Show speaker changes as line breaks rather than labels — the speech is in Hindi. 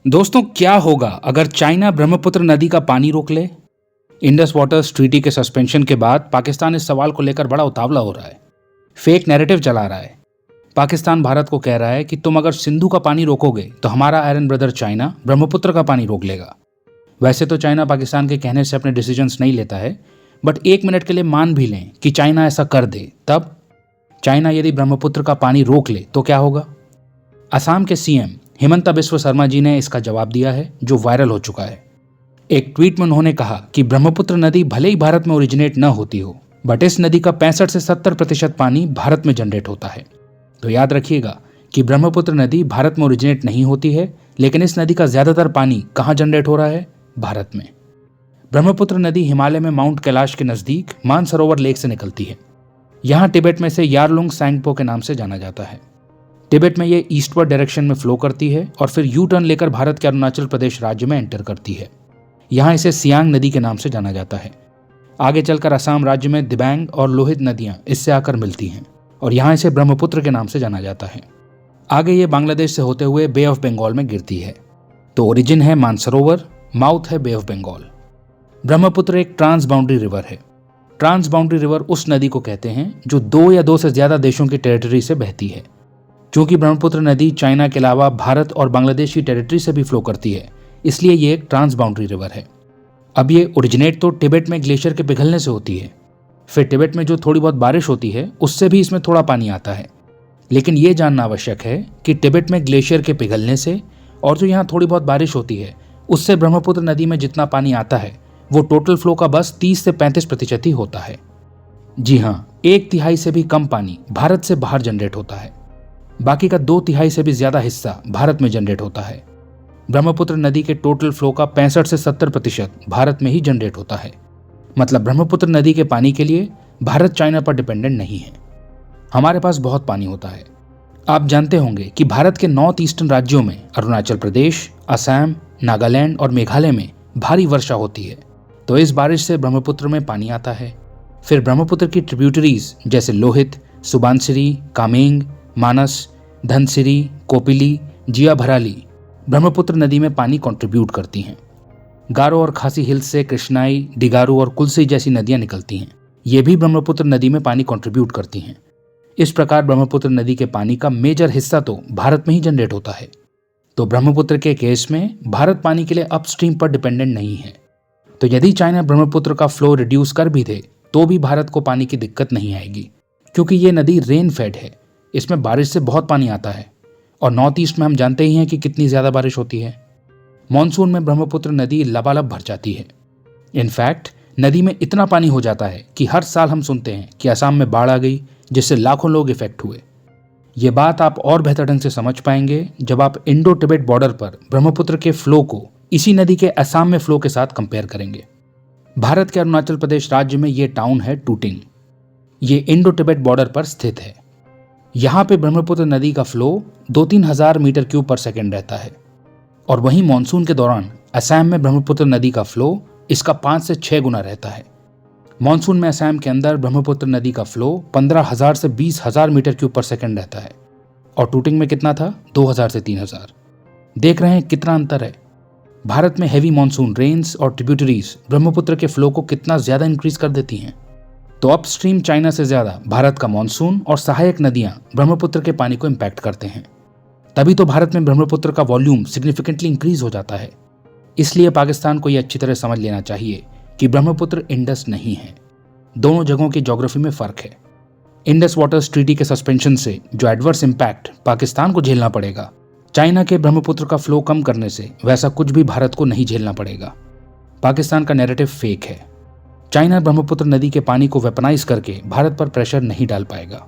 दोस्तों, क्या होगा अगर चाइना ब्रह्मपुत्र नदी का पानी रोक ले? इंडस वाटर्स ट्रीटी के सस्पेंशन के बाद पाकिस्तान इस सवाल को लेकर बड़ा उतावला हो रहा है। फेक नैरेटिव चला रहा है। पाकिस्तान भारत को कह रहा है कि तुम अगर सिंधु का पानी रोकोगे तो हमारा आयरन ब्रदर चाइना ब्रह्मपुत्र का पानी रोक लेगा। वैसे तो चाइना पाकिस्तान के कहने से अपने डिसीजंस नहीं लेता है, बट एक मिनट के लिए मान भी लें कि चाइना ऐसा कर दे, तब चाइना यदि ब्रह्मपुत्र का पानी रोक ले तो क्या होगा? असम के सीएम हिमंता बिस्वा शर्मा जी ने इसका जवाब दिया है, जो वायरल हो चुका है। एक ट्वीट में उन्होंने कहा कि ब्रह्मपुत्र नदी भले ही भारत में ओरिजिनेट न होती हो, बट इस नदी का 65 से 70% पानी भारत में जनरेट होता है। तो याद रखिएगा कि ब्रह्मपुत्र नदी भारत में ओरिजिनेट नहीं होती है, लेकिन इस नदी का ज्यादातर पानी कहाँ जनरेट हो रहा है? भारत में। ब्रह्मपुत्र नदी हिमालय में माउंट कैलाश के नजदीक मानसरोवर लेक से निकलती है। यहाँ तिब्बत में से यारलुंग सैंगपो के नाम से जाना जाता है। तिब्बत में ये ईस्टवर्ड डायरेक्शन में फ्लो करती है और फिर यू टर्न लेकर भारत के अरुणाचल प्रदेश राज्य में एंटर करती है। यहाँ इसे सियांग नदी के नाम से जाना जाता है। आगे चलकर असम राज्य में दिबांग और लोहित नदियाँ इससे आकर मिलती हैं और यहाँ इसे ब्रह्मपुत्र के नाम से जाना जाता है। आगे ये बांग्लादेश से होते हुए बे ऑफ बंगाल में गिरती है। तो ओरिजिन है मानसरोवर, माउथ है बे ऑफ बंगाल। ब्रह्मपुत्र एक ट्रांस बाउंड्री रिवर है। ट्रांस बाउंड्री रिवर उस नदी को कहते हैं जो 2 या 2 से ज्यादा देशों की टेरिटरी से बहती है। क्योंकि ब्रह्मपुत्र नदी चाइना के अलावा भारत और बांग्लादेश की टेरिटरी से भी फ्लो करती है, इसलिए ये एक ट्रांस बाउंड्री रिवर है। अब ये ओरिजिनेट तो तिब्बत में ग्लेशियर के पिघलने से होती है। फिर तिब्बत में जो थोड़ी बहुत बारिश होती है उससे भी इसमें थोड़ा पानी आता है। लेकिन ये जानना आवश्यक है कि तिब्बत में ग्लेशियर के पिघलने से और जो यहाँ थोड़ी बहुत बारिश होती है उससे ब्रह्मपुत्र नदी में जितना पानी आता है वो टोटल फ्लो का बस 30 से 35% ही होता है। जी हाँ, 1/3 से भी कम पानी भारत से बाहर जनरेट होता है। बाकी का 2/3 से भी ज्यादा हिस्सा भारत में जनरेट होता है। ब्रह्मपुत्र नदी के टोटल फ्लो का 65 से 70% भारत में ही जनरेट होता है। मतलब ब्रह्मपुत्र नदी के पानी के लिए भारत चाइना पर डिपेंडेंट नहीं है। हमारे पास बहुत पानी होता है। आप जानते होंगे कि भारत के नॉर्थ ईस्टर्न राज्यों में अरुणाचल प्रदेश, असम, नागालैंड और मेघालय में भारी वर्षा होती है। तो इस बारिश से ब्रह्मपुत्र में पानी आता है। फिर ब्रह्मपुत्र की ट्रिब्यूटरीज जैसे लोहित, सुबानसिरी, कामेंग, मानस, धनसिरी, कोपिली, जिया भराली ब्रह्मपुत्र नदी में पानी कंट्रीब्यूट करती हैं। गारो और खासी हिल्स से कृष्णाई, डिगारू और कुलसी जैसी नदियां निकलती हैं। ये भी ब्रह्मपुत्र नदी में पानी कंट्रीब्यूट करती हैं। इस प्रकार ब्रह्मपुत्र नदी के पानी का मेजर हिस्सा तो भारत में ही जनरेट होता है। तो ब्रह्मपुत्र के केस में भारत पानी के लिए अपस्ट्रीम पर डिपेंडेंट नहीं है। तो यदि चाइना ब्रह्मपुत्र का फ्लो रिड्यूस कर भी दे तो भी भारत को पानी की दिक्कत नहीं आएगी, क्योंकि ये नदी रेन फेड है। इसमें बारिश से बहुत पानी आता है और नॉर्थ ईस्ट में हम जानते ही हैं कि कितनी ज्यादा बारिश होती है। मॉनसून में ब्रह्मपुत्र नदी लबालब भर जाती है। इनफैक्ट नदी में इतना पानी हो जाता है कि हर साल हम सुनते हैं कि असम में बाढ़ आ गई, जिससे लाखों लोग इफेक्ट हुए। ये बात आप और बेहतर ढंग से समझ पाएंगे जब आप इंडो तिब्बत बॉर्डर पर ब्रह्मपुत्र के फ्लो को इसी नदी के असम में फ्लो के साथ कंपेयर करेंगे। भारत के अरुणाचल प्रदेश राज्य में ये टाउन है टूटिंग। ये इंडो तिब्बत बॉर्डर पर स्थित है। यहाँ पे ब्रह्मपुत्र नदी का फ्लो 2-3 हजार मीटर क्यूब पर सेकेंड रहता है और वहीं मानसून के दौरान असम में ब्रह्मपुत्र नदी का फ्लो इसका 5 से 6 गुना रहता है। मानसून में असम के अंदर ब्रह्मपुत्र नदी का फ्लो 15,000 से 20,000 मीटर क्यूब पर सेकेंड रहता है और टूटिंग में कितना था? 2,000 से 3,000। देख रहे हैं कितना अंतर है। भारत में हैवी मानसून रेन्स और ट्रिब्यूटरीज ब्रह्मपुत्र के फ्लो को कितना ज्यादा इंक्रीज कर देती हैं। तो अपस्ट्रीम चाइना से ज्यादा भारत का मानसून और सहायक नदियां ब्रह्मपुत्र के पानी को इंपैक्ट करते हैं। तभी तो भारत में ब्रह्मपुत्र का वॉल्यूम सिग्निफिकेंटली इंक्रीज हो जाता है। इसलिए पाकिस्तान को यह अच्छी तरह समझ लेना चाहिए कि ब्रह्मपुत्र इंडस नहीं है। दोनों जगहों की ज्योग्राफी में फर्क है। इंडस वाटर्स ट्रीटी के सस्पेंशन से जो एडवर्स इंपैक्ट पाकिस्तान को झेलना पड़ेगा, चाइना के ब्रह्मपुत्र का फ्लो कम करने से वैसा कुछ भी भारत को नहीं झेलना पड़ेगा। पाकिस्तान का नैरेटिव फेक है। चाइना ब्रह्मपुत्र नदी के पानी को वेपनाइज करके भारत पर प्रेशर नहीं डाल पाएगा।